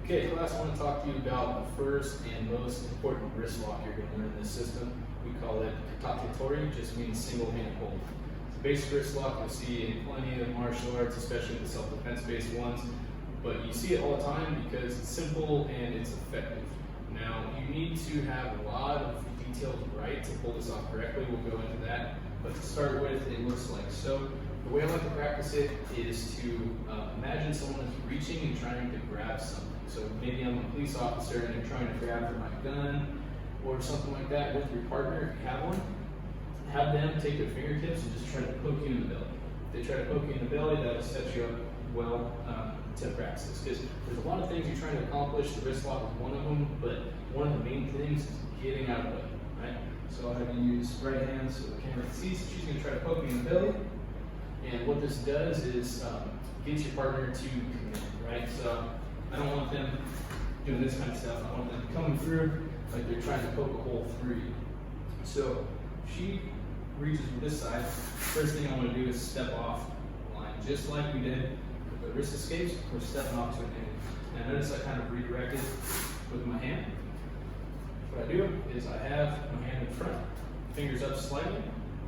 Okay, class, I want to talk to you about the first and most important wrist lock you're going to learn in this system. We call it Katate Tori, just means single hand hold. It's a basic wrist lock you'll see in plenty of martial arts, especially the self-defense based ones, but you see it all the time because it's simple and it's effective. Now, you need to have a lot of details right to pull this off correctly. We'll go into that, but to start with, it looks like so. The way I like to practice it is to imagine someone is reaching and trying to grab something. So maybe I'm a police officer and I'm trying to grab for my gun or something like that with your partner, if you have one. Have them take their fingertips and just try to poke you in the belly. If they try to poke you in the belly, that'll set you up well to practice this. Because there's a lot of things you're trying to accomplish. The wrist lock is one of them, but one of the main things is getting out of the way, right? So I'll have you use right hand so the camera can see. So she's going to try to poke me in the belly. And what this does is gets your partner to commit, right? So I don't want them doing this kind of stuff. I want them coming through like they're trying to poke a hole through you. So she reaches with this side. First thing I want to do is step off the line, just like we did with the wrist escapes. We're stepping off to an angle. Now notice I kind of redirected with my hand. What I do is I have my hand in front, fingers up slightly,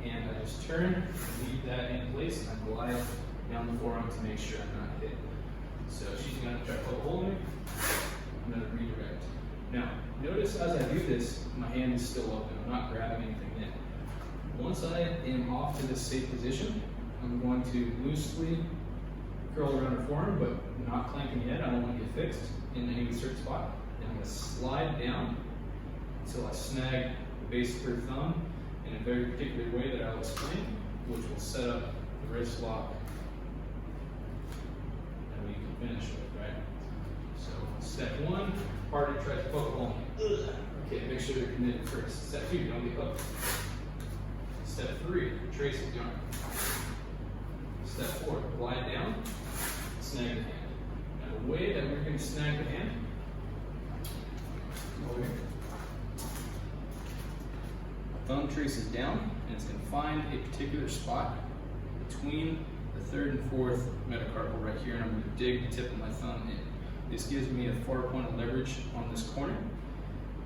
and I just turn, leave that in place, and I glide down the forearm to make sure I'm not hit. So she's going to try to poke a hole in me. I'm going to redirect. Now, notice as I do this, my hand is still open. I'm not grabbing anything in. Once I am off to this safe position, I'm going to loosely curl around her forearm, but not clanking yet. I don't want to get fixed in any certain spot. And I'm going to slide down until I snag the base of her thumb in a very particular way that I'll explain, which will set up the wrist lock that we can finish with, right? So step one, partner tries to poke a hole in you. Okay, make sure they're committed first. Step two, don't get hooked. Step three, trace the arm. Step four, glide down, snag the hand. Now the way that we're going to snag the hand, over here. Thumb traces down, and it's going to find a particular spot between the third and fourth metacarpal right here, and I'm going to dig the tip of my thumb in. This gives me a 4-point of leverage on this corner.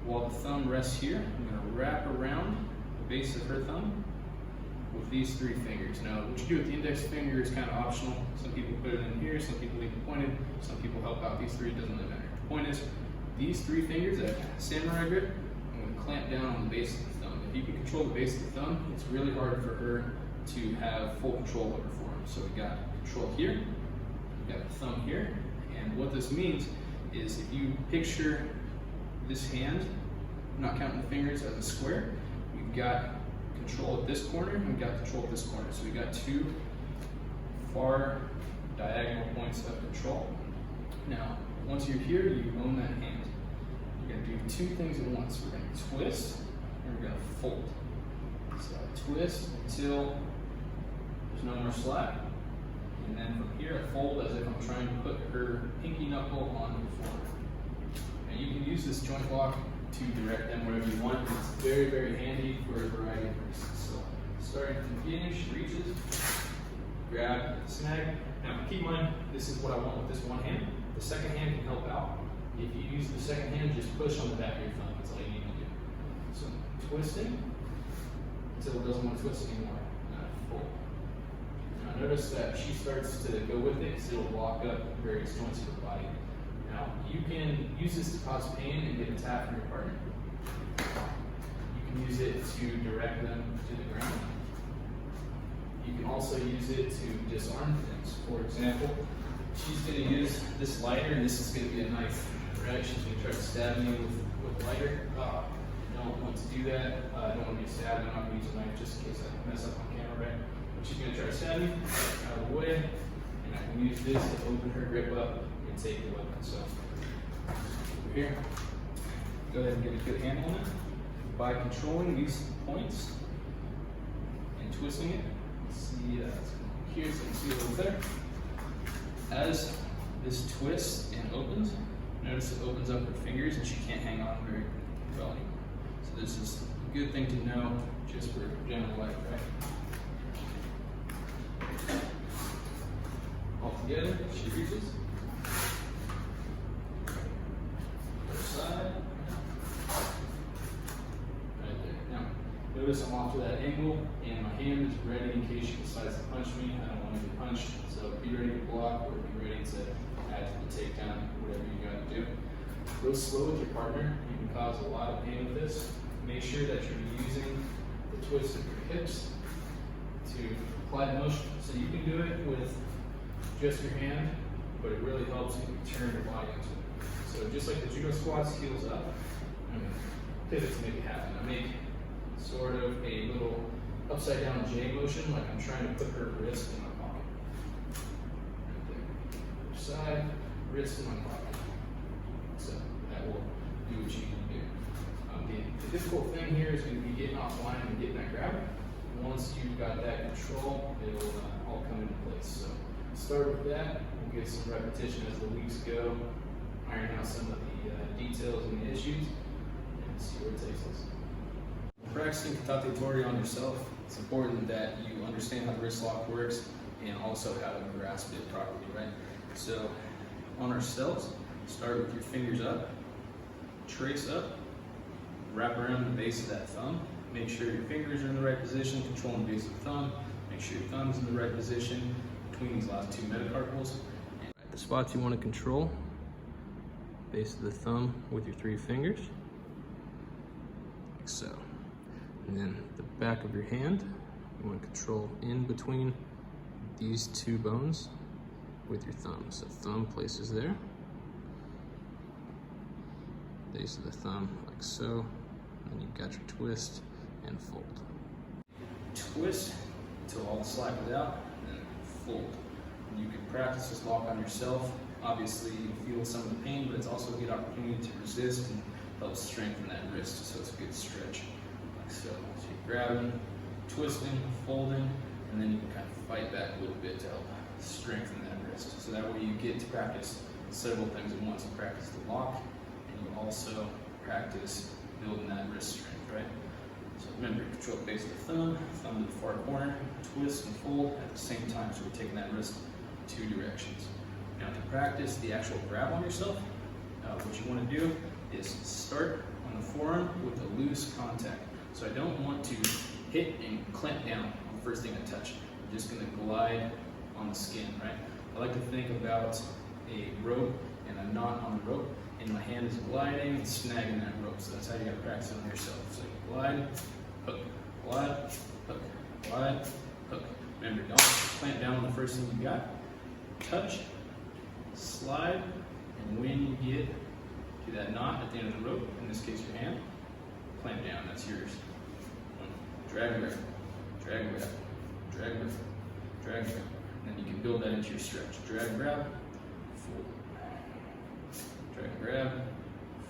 While the thumb rests here, I'm going to wrap around the base of her thumb with these 3 fingers. Now, what you do with the index finger is kind of optional. Some people put it in here, some people leave it pointed, some people help out these 3, it doesn't really matter. The point is, these 3 fingers, that samurai grip, I'm going to clamp down on the base of the thumb. If you can control the base of the thumb, it's really hard for her to have full control over her forearm. So we got control here, we got the thumb here, and what this means is if you picture this hand, not counting the fingers, as a square, we've got control at this corner, and we've got control at this corner. So we got 2 far diagonal points of control. Now, once you're here, you own that hand. You're going to do 2 things at once. We're going to twist, and we're going to fold. So I twist until there's no more slack, and then from here I fold as if I'm trying to put her pinky knuckle on the floor. And you can use this joint lock to direct them wherever you want. It's very, very handy for a variety of reasons. So starting from the beginning, she reaches, grab, snag. Now keep in mind, this is what I want with this one hand. The second hand can help out. If you use the second hand, just push on the back of your thumb. That's all you need to do. So twisting until it doesn't want to twist anymore. Fold. Now notice that she starts to go with it because it'll lock up various joints of her body. Now you can use this to cause pain and get a tap from your partner. You can use it to direct them to the ground. You can also use it to disarm things. For example, she's going to use this lighter, and this is going to be a knife, right? She's going to try to stab me with a lighter. I don't want to do that. I don't want to be stabbed. I'm not going to use a knife just in case I mess up on camera, right? But she's going to try to stab me out of the way, and I can use this to open her grip up and take the weapon. So over here, go ahead and get a good handle on it by controlling these points and twisting it. See, here, so you can see a little better. As this twists and opens, notice it opens up her fingers and she can't hang on very well anymore. So this is a good thing to know just for general life, right? All together, she reaches, Notice I'm off to that angle, and my hand is ready in case she decides to punch me. I don't want to get punched, so be ready to block or be ready to add to the takedown, whatever you got to do. Go slow with your partner. You can cause a lot of pain with this. Make sure that you're using the twist of your hips to apply the motion. So you can do it with just your hand, but it really helps if you turn your body into it. So just like the judo squats, heels up, pivot to make it happen. I make sort of a little upside down J motion, like I'm trying to put her wrist in my pocket. Right there. Side, wrist in my pocket. So that will do what you can do. The difficult thing here is going to be getting offline and getting that grab. Once you've got that control, it'll all come into place. So start with that. We'll get some repetition as the weeks go, iron out some of the details and the issues, and see where it takes us. Practicing Katate Tori on yourself, it's important that you understand how the wrist lock works and also how to grasp it properly, right? So on ourselves, start with your fingers up, trace up, wrap around the base of that thumb. Make sure your fingers are in the right position, controlling the base of the thumb. Make sure your thumb's in the right position between these last two metacarpals. And the spots you want to control, base of the thumb with your three fingers, like so. And then the back of your hand, you want to control in between these two bones with your thumb. So thumb places there, base of the thumb like so, and you've got your twist and fold. Twist until all the slack is out, and then fold. And you can practice this lock on yourself. Obviously you feel some of the pain, but it's also a good opportunity to resist and help strengthen that wrist, so it's a good stretch. Like so. So you're grabbing, twisting, folding, and then you can kind of fight back a little bit to help strengthen that wrist. So that way you get to practice several things at once. You practice the lock, and you also practice building that wrist strength, right? So remember, control the base of the thumb to the far corner, twist and fold at the same time. So we're taking that wrist two directions. Now to practice the actual grab on yourself, what you want to do is start on the forearm with a loose contact. So I don't want to hit and clamp down on the first thing I touch. I'm just going to glide on the skin, right? I like to think about a rope and a knot on the rope, and my hand is gliding and snagging that rope. So that's how you got to practice it on yourself. So you glide, hook, glide, hook, glide, hook. Remember, don't clamp down on the first thing you got. Touch, slide, and when you get to that knot at the end of the rope, in this case your hand, clamp down, that's yours. Drag and grab, drag and grab, drag and grab, drag and grab. And then you can build that into your stretch. Drag and grab, fold it. Drag and grab,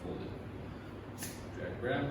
fold it. Drag and grab,